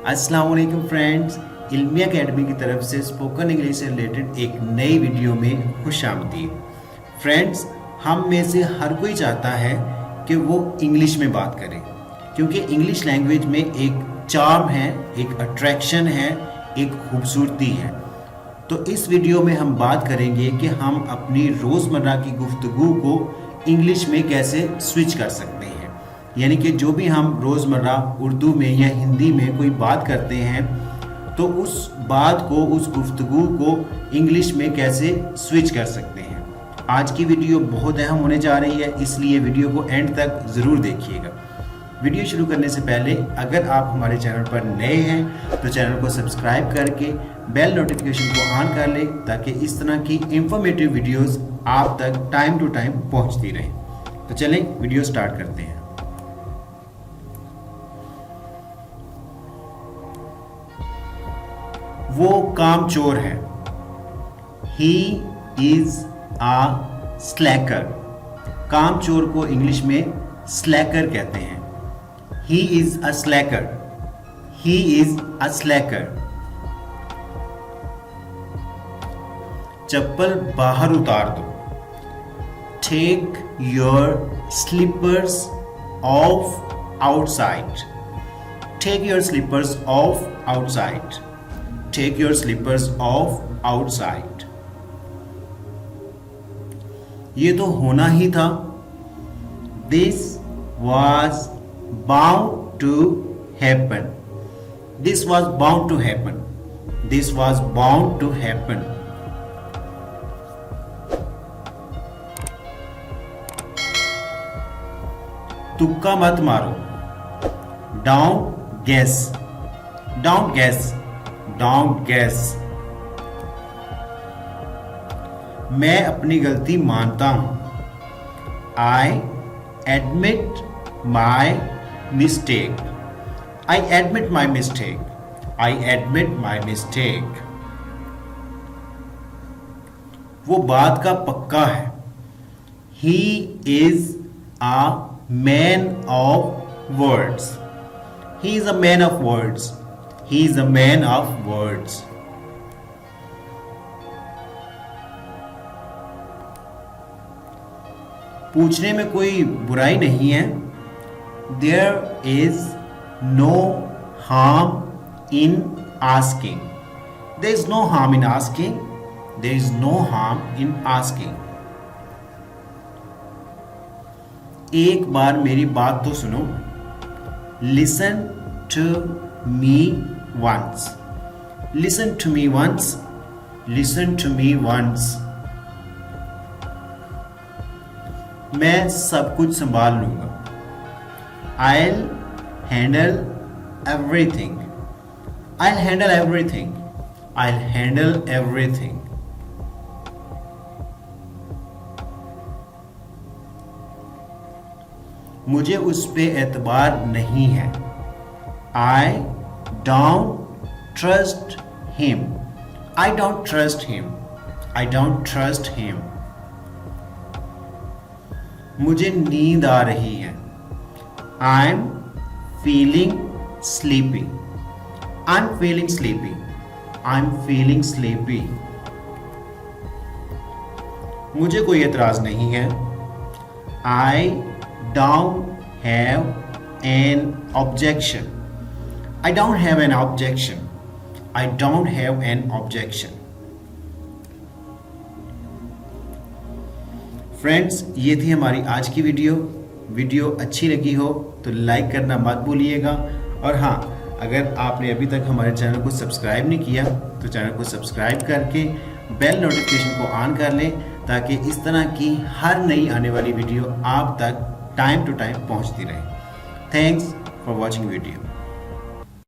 अस्सलाम वालेकुम फ्रेंड्स, इल्मी एकेडमी की तरफ से स्पोकन इंग्लिश से रिलेटेड एक नई वीडियो में खुशामदीद। फ्रेंड्स, हम में से हर कोई चाहता है कि वो इंग्लिश में बात करे, क्योंकि इंग्लिश लैंग्वेज में एक चार्म है, एक अट्रैक्शन है, एक खूबसूरती है। तो इस वीडियो में हम बात करेंगे कि हम अपनी रोज़मर्रा की गुफ्तगू को इंग्लिश में कैसे स्विच कर सकते हैं। यानी कि जो भी हम रोज़मर्रा उर्दू में या हिंदी में कोई बात करते हैं तो उस बात को, उस गुफ्तगू को इंग्लिश में कैसे स्विच कर सकते हैं। आज की वीडियो बहुत अहम होने जा रही है, इसलिए वीडियो को एंड तक ज़रूर देखिएगा। वीडियो शुरू करने से पहले अगर आप हमारे चैनल पर नए हैं तो चैनल को सब्सक्राइब करके बेल नोटिफिकेशन को ऑन कर लें, ताकि इस तरह की इंफॉर्मेटिव वीडियोस आप तक टाइम टू टाइम पहुंचती रहें। तो चलें वीडियो स्टार्ट करते हैं। वो कामचोर है। ही इज आ स्लैकर। कामचोर को इंग्लिश में स्लैकर कहते हैं। He is a स्लैकर। He is a स्लैकर। चप्पल बाहर उतार दो। Take your slippers off outside. Take your slippers off outside. Take your slippers off outside. ये तो होना ही था। This was bound to happen. This was bound to happen. This was bound to happen. तुक्का मत मारो। Don't guess. Don't guess. Don't guess. मैं अपनी गलती मानता हूं। I admit my mistake. I admit my mistake. I admit my mistake. वो बात का पक्का है। He is a man of words. He is a man of words. He is a man of words. पूछने में कोई बुराई नहीं है। There is no harm in asking. There is no harm in asking. There is no harm in asking. एक बार मेरी बात तो सुनो। Listen to me once. Listen to me once. Listen to me once. मैं सब कुछ संभाल लूंगा। I'll handle everything. I'll handle everything. I'll handle everything. मुझे उस पे एतबार नहीं है। I don't trust him. I don't trust him. I don't trust him. मुझे नींद आ रही है। I'm feeling sleepy. I'm feeling sleepy. I'm feeling sleepy. मुझे कोई एतराज नहीं है। I don't have an objection. I don't have an objection. I don't have an objection. Friends, ये थी हमारी आज की वीडियो अच्छी लगी हो तो लाइक करना मत भूलिएगा। और हाँ, अगर आपने अभी तक हमारे चैनल को सब्सक्राइब नहीं किया तो चैनल को सब्सक्राइब करके बेल नोटिफिकेशन को ऑन कर लें, ताकि इस तरह की हर नई आने वाली वीडियो आप तक टाइम टू टाइम पहुंचती रहे। Thanks for watching video.